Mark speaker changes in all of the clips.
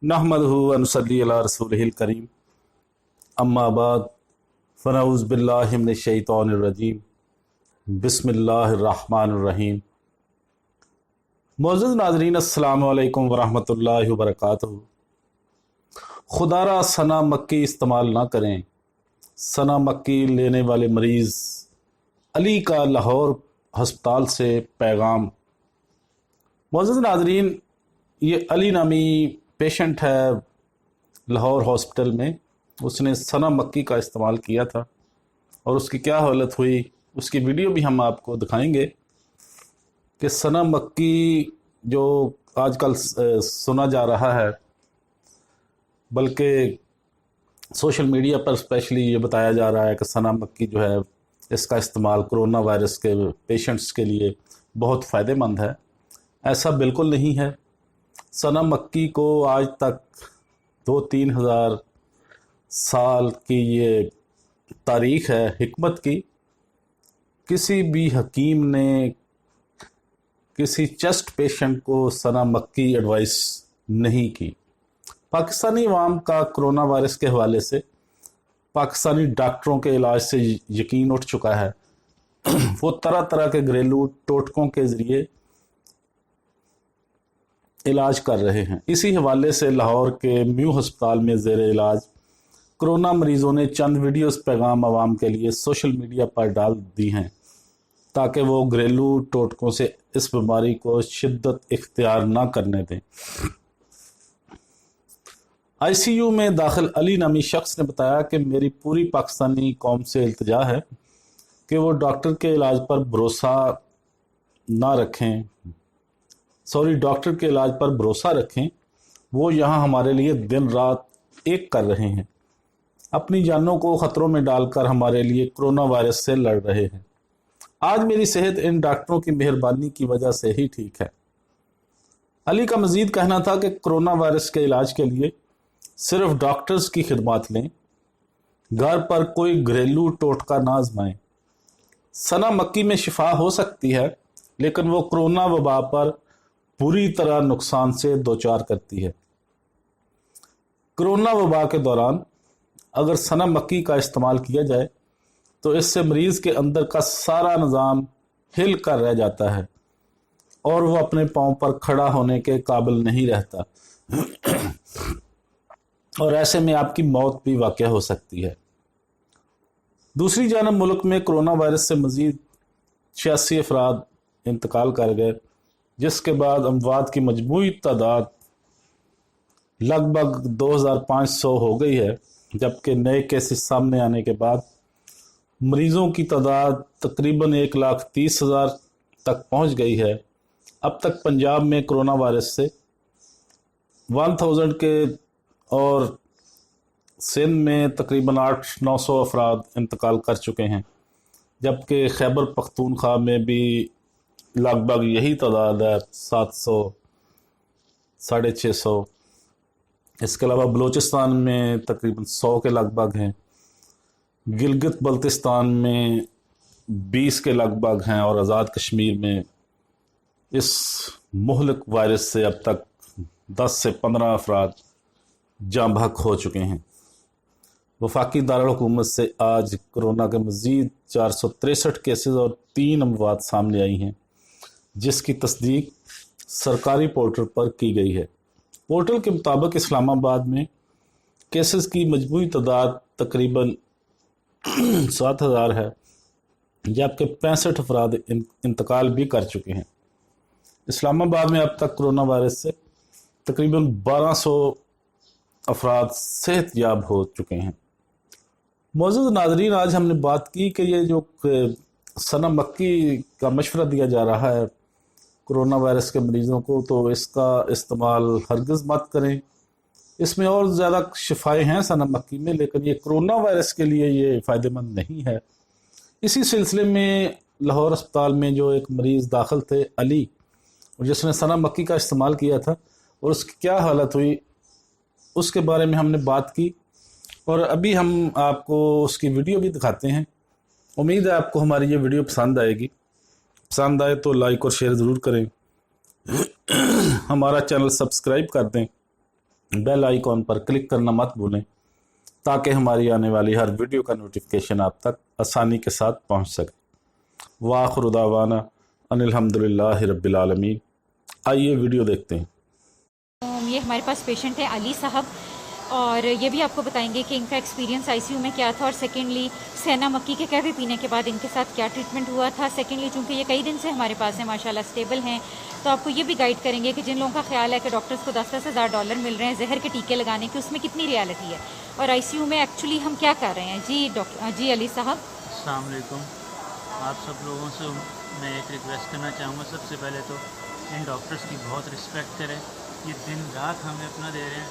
Speaker 1: नहमदहु व नसल्ली अला रसूलिहिल करीम अम्मा बाद फ़नऊज़ु बिल्लाहि मिनश शैतानिर रजीम बिस्मिल्लाहिर रहमानिर रहीम। मुअज़्ज़िज़ नाज़रीन, अस्सलामु अलैकुम व रहमतुल्लाहि व बरकातुहू। खुदारा सना मक्की इस्तेमाल ना करें। सना मक्की लेने वाले मरीज़ अली का लाहौर हस्पताल से पैगाम। मुअज़्ज़िज़ नाज़रीन, ये अली नामी पेशेंट है लाहौर हॉस्पिटल में। उसने सना मक्की का इस्तेमाल किया था और उसकी क्या हालत हुई, उसकी वीडियो भी हम आपको दिखाएंगे कि सना मक्की जो आजकल सुना जा रहा है, बल्कि सोशल मीडिया पर स्पेशली ये बताया जा रहा है कि सना मक्की जो है इसका इस्तेमाल कोरोना वायरस के पेशेंट्स के लिए बहुत फ़ायदेमंद है। ऐसा बिल्कुल नहीं है। सना मक्की को आज तक 2-3 हज़ार साल की ये तारीख़ है हिकमत की। किसी भी हकीम ने किसी चेस्ट पेशेंट को सना मक्की एडवाइस नहीं की। पाकिस्तानी अवाम का कोरोना वायरस के हवाले से पाकिस्तानी डॉक्टरों के इलाज से यकीन उठ चुका है। वो तरह तरह के घरेलू टोटकों के ज़रिए इलाज कर रहे हैं। इसी हवाले से लाहौर के म्यू अस्पताल में ज़ेर इलाज कोरोना मरीज़ों ने चंद वीडियोस पैगाम आवाम के लिए सोशल मीडिया पर डाल दी हैं ताकि वो घरेलू टोटकों से इस बीमारी को शिद्दत इख्तियार ना करने दें। ICU में दाखिल अली नामी शख्स ने बताया कि मेरी पूरी पाकिस्तानी कौम से इल्तिजा है कि वो डॉक्टर के इलाज पर भरोसा ना रखें डॉक्टर के इलाज पर भरोसा रखें। वो यहाँ हमारे लिए दिन रात एक कर रहे हैं, अपनी जानों को ख़तरों में डालकर हमारे लिए कोरोना वायरस से लड़ रहे हैं। आज मेरी सेहत इन डॉक्टरों की मेहरबानी की वजह से ही ठीक है। अली का मज़ीद कहना था कि कोरोना वायरस के इलाज के लिए सिर्फ डॉक्टर्स की खिदमत लें, घर पर कोई घरेलू टोटका ना आजमाएं। सना मक्की में शिफा हो सकती है, लेकिन वो कोरोना वबा पर पूरी तरह नुकसान से दोचार करती है। कोरोना वबा के दौरान अगर सना मक्की का इस्तेमाल किया जाए तो इससे मरीज़ के अंदर का सारा निज़ाम हिल कर रह जाता है और वो अपने पाँव पर खड़ा होने के काबिल नहीं रहता और ऐसे में आपकी मौत भी वाक़या हो सकती है। दूसरी जानब मुल्क में कोरोना वायरस से मज़ीद 86 अफराद इंतकाल कर गए, जिसके बाद अमवात की मजमूई तादाद लगभग 2500 हो गई है, जबकि नए केसेस सामने आने के बाद मरीज़ों की तादाद तकरीबन 1,30,000 तक पहुंच गई है। अब तक पंजाब में कोरोना वायरस से 1000 के और सिंध में तकरीबन 800-900 अफराद इंतकाल कर चुके हैं, जबकि खैबर पख्तूनख्वा में भी लगभग यही तादाद है, 700 650। इसके अलावा बलूचिस्तान में तकरीबन 100 के लगभग हैं, गिलगित बल्तिस्तान में 20 के लगभग हैं और आज़ाद कश्मीर में इस मुहलिक वायरस से अब तक 10 से 15 अफराद जाँ बहक हो चुके हैं। वफाकी दारुल हुकूमत से आज कोरोना के मज़ीद 463 केसेस और 3 अमवात सामने आई हैं, जिसकी तस्दीक सरकारी पोर्टल पर की गई है। पोर्टल के मुताबिक इस्लामाबाद में केसेस की मजमूई तादाद तकरीबन 7000 है, जबकि 65 अफराद इंतकाल भी कर चुके हैं। इस्लामाबाद में अब तक कोरोना वायरस से तकरीबन 1200 अफराद सेहतयाब हो चुके हैं। मौजूद नाजरीन, आज हमने बात की कि ये जो सना मक्की का मशवरा दिया जा रहा है कोरोना वायरस के मरीज़ों को, तो इसका इस्तेमाल हरगिज़ मत करें। इसमें और ज़्यादा शिफाएँ हैं सना मक्की में, लेकिन ये कोरोना वायरस के लिए ये फ़ायदेमंद नहीं है। इसी सिलसिले में लाहौर अस्पताल में जो एक मरीज़ दाखिल थे अली, और जिसने सना मक्की का इस्तेमाल किया था और उसकी क्या हालत हुई, उसके बारे में हमने बात की और अभी हम आपको उसकी वीडियो भी दिखाते हैं। उम्मीद है आपको हमारी ये वीडियो पसंद आएगी। पसंद आए तो लाइक और शेयर ज़रूर करें, हमारा चैनल सब्सक्राइब कर दें बेल आइकॉन पर क्लिक करना मत भूलें ताकि हमारी आने वाली हर वीडियो का नोटिफिकेशन आप तक आसानी के साथ पहुंच सके। वाखिर दावाना अनिल हम्दुलिल्लाहि रब्बिल आलमीन। आइए वीडियो देखते हैं।
Speaker 2: ये हमारे पास पेशेंट है अली साहब, और ये भी आपको बताएंगे कि इनका एक्सपीरियंस आईसीयू में क्या था, और सेकेंडली सेना मक्की के कहवे पीने के बाद इनके साथ क्या ट्रीटमेंट हुआ था। सेकेंडली चूँकि ये कई दिन से हमारे पास है, माशाल्लाह स्टेबल हैं, तो आपको ये भी गाइड करेंगे कि जिन लोगों का ख्याल है कि डॉक्टर्स को 10-10 हज़ार डॉलर मिल रहे हैं जहर के टीके लगाने के, उसमें कितनी रियलिटी है और आईसीयू में एक्चुअली हम क्या कर रहे हैं। जी अली साहब,
Speaker 3: अस्सलाम वालेकुम। आप सब लोगों से मैं एक रिक्वेस्ट करना चाहूँगा। सबसे पहले तो इन डॉक्टर्स की बहुत रिस्पेक्ट करें। ये दिन रात हमें अपना दे रहे हैं,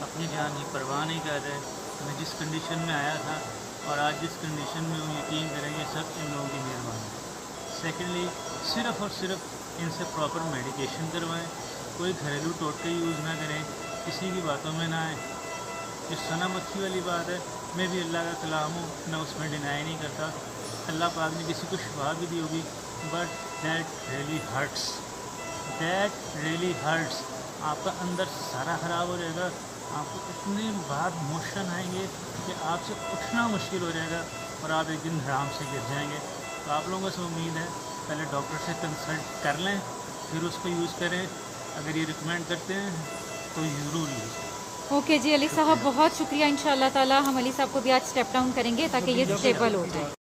Speaker 3: अपनी जान की परवाह नहीं कर रहे। मैं जिस कंडीशन में आया था और आज जिस कंडीशन में हूँ, यकीन करें ये सब इन लोगों की मेहरबानी। सेकेंडली, सिर्फ़ और सिर्फ इनसे प्रॉपर मेडिकेशन करवाएं, कोई घरेलू टोटके यूज़ ना करें, किसी की बातों में ना आए। जो सना मक्खी वाली बात है, मैं भी अल्लाह का कलाम हूँ, मैं उसमें डिनाई नहीं करता। अल्लाह पाक ने किसी को शिफा भी दी होगी, but that really hurts, that really hurts. आपका अंदर सारा ख़राब हो जाएगा, आपको इतने बाद मोशन आएंगे कि आपसे उठना मुश्किल हो जाएगा और आप एक दिन आराम से गिर जाएंगे। तो आप लोगों से उम्मीद है पहले डॉक्टर से कंसल्ट कर लें, फिर उसको यूज़ करें। अगर ये रिकमेंड करते हैं तो ज़रूर यूज़ करें।
Speaker 2: ओके जी अली साहब, बहुत शुक्रिया। इंशाअल्लाह ताला हम अली साहब को भी आज स्टेप डाउन करेंगे ताकि ये स्टेबल हो जाए।